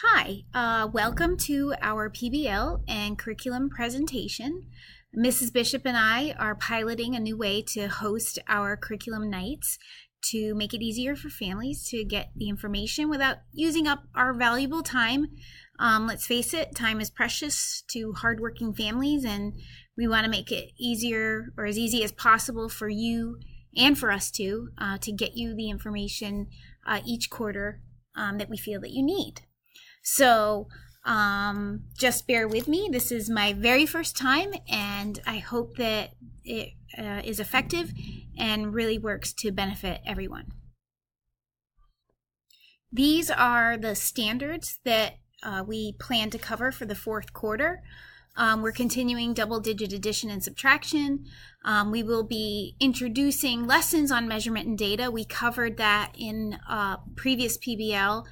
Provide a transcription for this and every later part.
Hi, welcome to our PBL and curriculum presentation. Mrs. Bishop and I are piloting a new way to host our curriculum nights to make it easier for families to get the information without using up our valuable time. Let's face it, time is precious to hardworking families, and we want to make it easier or as easy as possible for you and for us to get you the information each quarter that we feel that you need. So just bear with me. This is my very first time, and I hope that it is effective and really works to benefit everyone. These are the standards that we plan to cover for the fourth quarter. We're continuing double-digit addition and subtraction. We will be introducing lessons on measurement and data. We covered that in previous PBL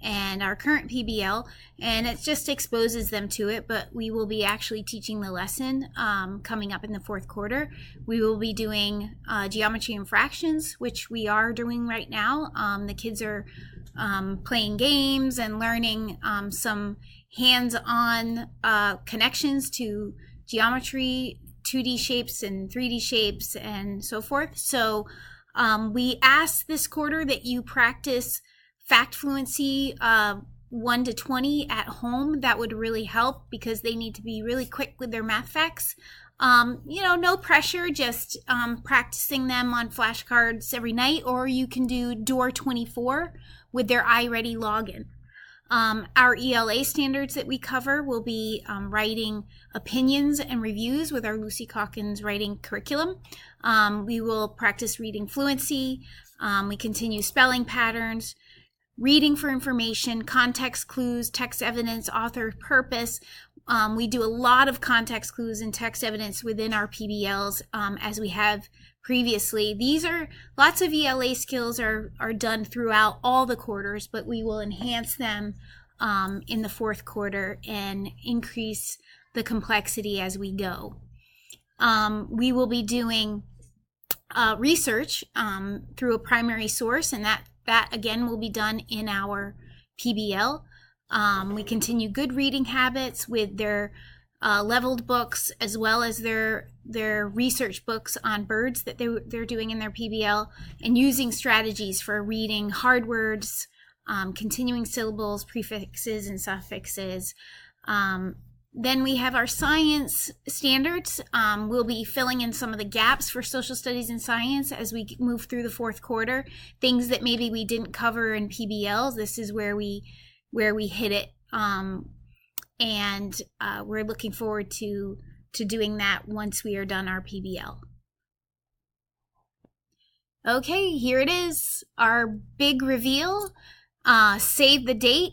and our current PBL, and it just exposes them to it, but we will be actually teaching the lesson coming up in the fourth quarter. We will be doing geometry and fractions, which we are doing right now. The kids are playing games and learning some hands-on connections to geometry, 2D shapes and 3D shapes and so forth. So we asked this quarter that you practice fact fluency 1 to 20 at home. That would really help because they need to be really quick with their math facts. No pressure, just practicing them on flashcards every night, or you can do DOOR 24 with their iReady login. Our ELA standards that we cover will be writing opinions and reviews with our Lucy Calkins writing curriculum. We will practice reading fluency. We continue spelling patterns, reading for information, context clues, text evidence, author purpose. We do a lot of context clues and text evidence within our PBLs as we have previously. These are lots of ELA skills are done throughout all the quarters, but we will enhance them in the fourth quarter and increase the complexity as we go. We will be doing research through a primary source, and that again will be done in our PBL. We continue good reading habits with their leveled books as well as their research books on birds that they're doing in their PBL, and using strategies for reading hard words, continuing syllables, prefixes, and suffixes. Then we have our science standards. We'll be filling in some of the gaps for social studies and science as we move through the fourth quarter. Things that maybe we didn't cover in PBLs, this is where we hit it. And we're looking forward to doing that once we are done our PBL. Okay, here it is, our big reveal. Save the date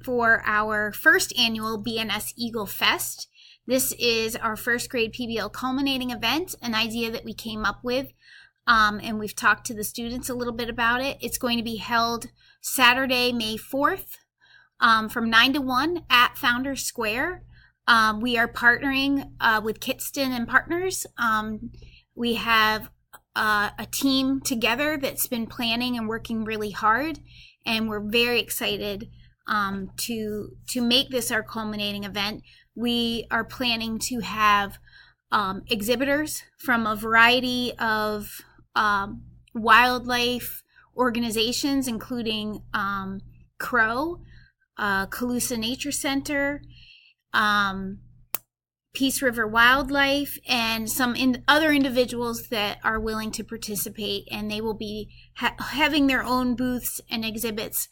for our first annual BNS Eagle Fest. This is our first grade PBL culminating event, an idea that we came up with, and we've talked to the students a little bit about it. It's going to be held Saturday, May 4th from 9 to 1 at Founders Square. We are partnering with Kitston and Partners. We have a team together that's been planning and working really hard, and we're very excited to make this our culminating event. We are planning to have exhibitors from a variety of wildlife organizations, including Crow, Calusa Nature Center, Peace River Wildlife, and some other individuals that are willing to participate, and they will be having their own booths and exhibits.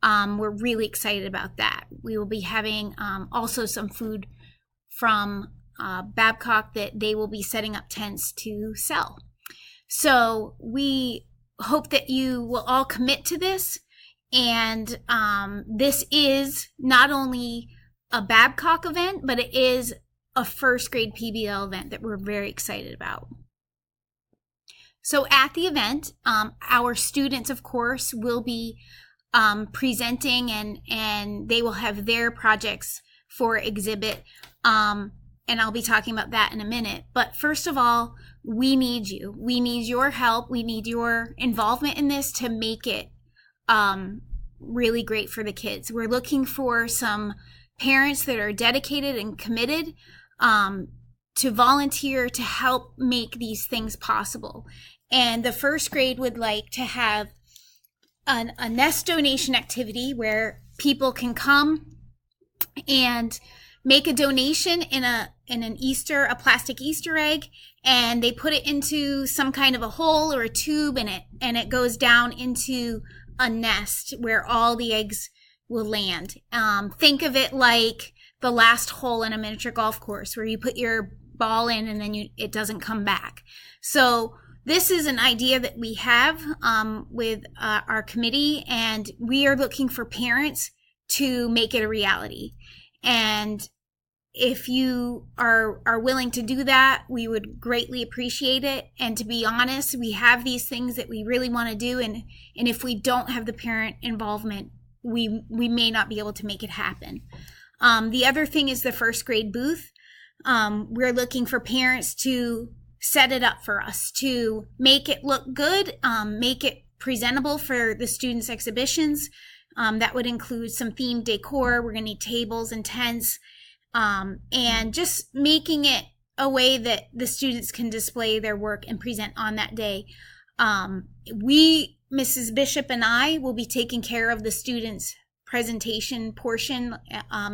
We're really excited about that. We will be having also some food from Babcock that they will be setting up tents to sell. So we hope that you will all commit to this. And this is not only a Babcock event, but it is a first grade PBL event that we're very excited about. So at the event, our students, of course, will be presenting, and they will have their projects for exhibit, and I'll be talking about that in a minute. But first of all, we need you. We need your help. We need your involvement in this to make it really great for the kids. We're looking for some parents that are dedicated and committed to volunteer to help make these things possible. And the first grade would like to have a nest donation activity where people can come and make a donation in a plastic Easter egg, and they put it into some kind of a hole or a tube, and it goes down into a nest where all the eggs will land. Think of it like the last hole in a miniature golf course where you put your ball in and then it doesn't come back. So this is an idea that we have with our committee, and we are looking for parents to make it a reality. And if you are willing to do that, we would greatly appreciate it. And to be honest, we have these things that we really want to do, and if we don't have the parent involvement, we may not be able to make it happen. The other thing is the first grade booth. We're looking for parents to set it up for us, to make it look good, make it presentable for the students' exhibitions. That would include some themed decor. We're going to need tables and tents, and just making it a way that the students can display their work and present on that day. Mrs. Bishop and I will be taking care of the students' presentation portion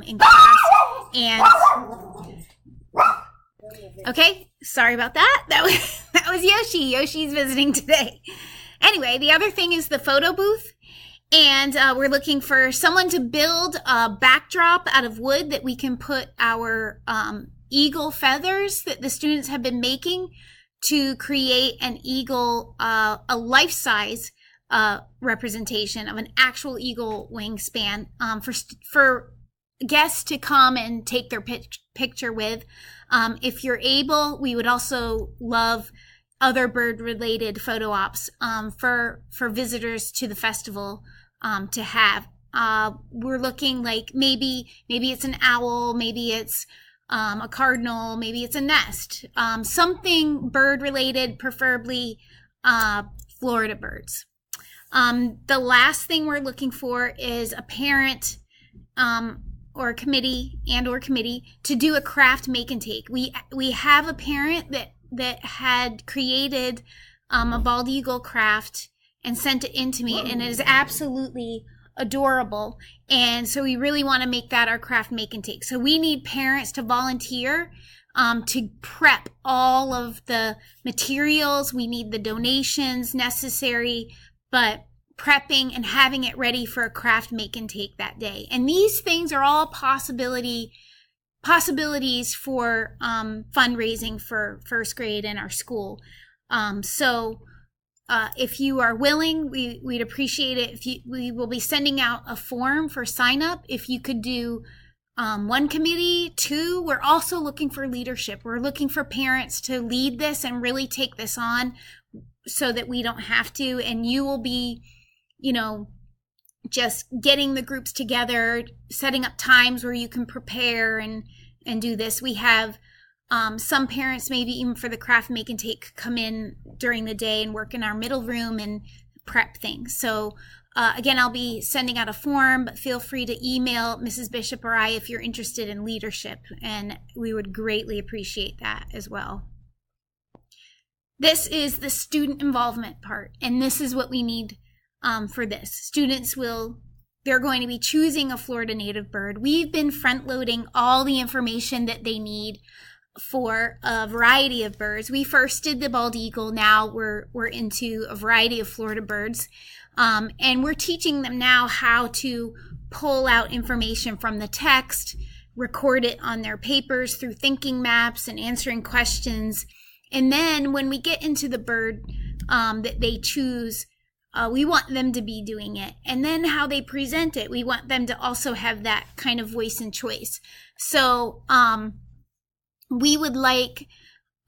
in class. And okay, sorry about that. That was Yoshi. Yoshi's visiting today. Anyway, the other thing is the photo booth. And we're looking for someone to build a backdrop out of wood that we can put our eagle feathers that the students have been making to create an eagle, a life-size representation of an actual eagle wingspan for guests to come and take their picture with. If you're able, we would also love other bird-related photo ops for visitors to the festival to have. We're looking like maybe it's an owl, maybe it's a cardinal, maybe it's a nest, something bird-related, preferably Florida birds. The last thing we're looking for is a parent or committee to do a craft make and take. We have a parent that had created a bald eagle craft and sent it in to me, and it is absolutely adorable. And so we really want to make that our craft make and take. So we need parents to volunteer to prep all of the materials. We need the donations necessary, but prepping and having it ready for a craft make and take that day. And these things are all possibilities for fundraising for first grade in our school. So if you are willing, we'd appreciate it. We will be sending out a form for sign up. If you could do one committee, two. We're also looking for leadership. We're looking for parents to lead this and really take this on so that we don't have to. And you will be, just getting the groups together, setting up times where you can prepare and do this. We have some parents, maybe even for the craft make and take, come in during the day and work in our middle room and prep things. So again, I'll be sending out a form, but feel free to email Mrs. Bishop or I if you're interested in leadership, and we would greatly appreciate that as well. This is the student involvement part, and this is what we need for this. Students they're going to be choosing a Florida native bird. We've been front loading all the information that they need for a variety of birds. We first did the bald eagle. Now we're into a variety of Florida birds. And we're teaching them now how to pull out information from the text, record it on their papers through thinking maps and answering questions. And then when we get into the bird that they choose, we want them to be doing it. And then how they present it, we want them to also have that kind of voice and choice. So we would like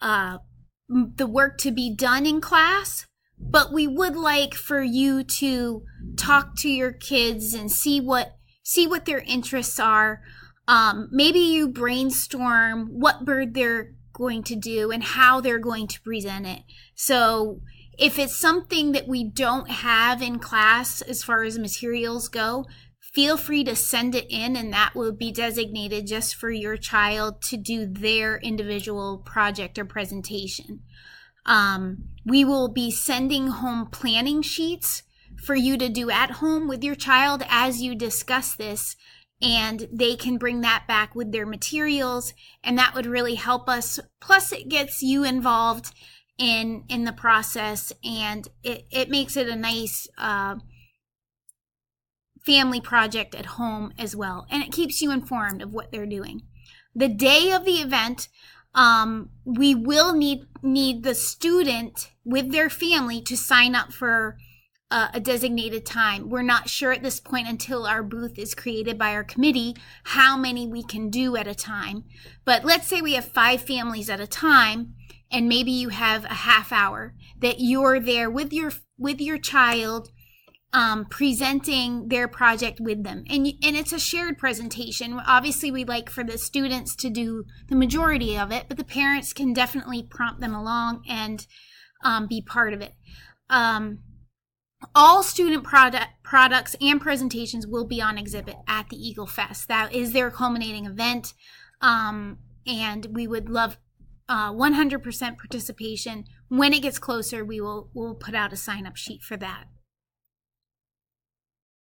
the work to be done in class, but we would like for you to talk to your kids and see what their interests are. Maybe you brainstorm what bird they're going to do and how they're going to present it. So If it's something that we don't have in class as far as materials go, feel free to send it in, and that will be designated just for your child to do their individual project or presentation. We will be sending home planning sheets for you to do at home with your child as you discuss this, and they can bring that back with their materials, and that would really help us. Plus, it gets you involved in the process, and it makes it a nice family project at home as well, and it keeps you informed of what they're doing. The day of the event, we will need the student with their family to sign up for a designated time. We're not sure at this point, until our booth is created by our committee, how many we can do at a time. But let's say we have 5 families at a time, and maybe you have a half hour that you're there with your child, presenting their project with them, and it's a shared presentation. Obviously, we like for the students to do the majority of it, but the parents can definitely prompt them along and be part of it. All student products and presentations will be on exhibit at the Eagle Fest. That is their culminating event, and we would love 100% participation. When it gets closer, we'll put out a sign-up sheet for that.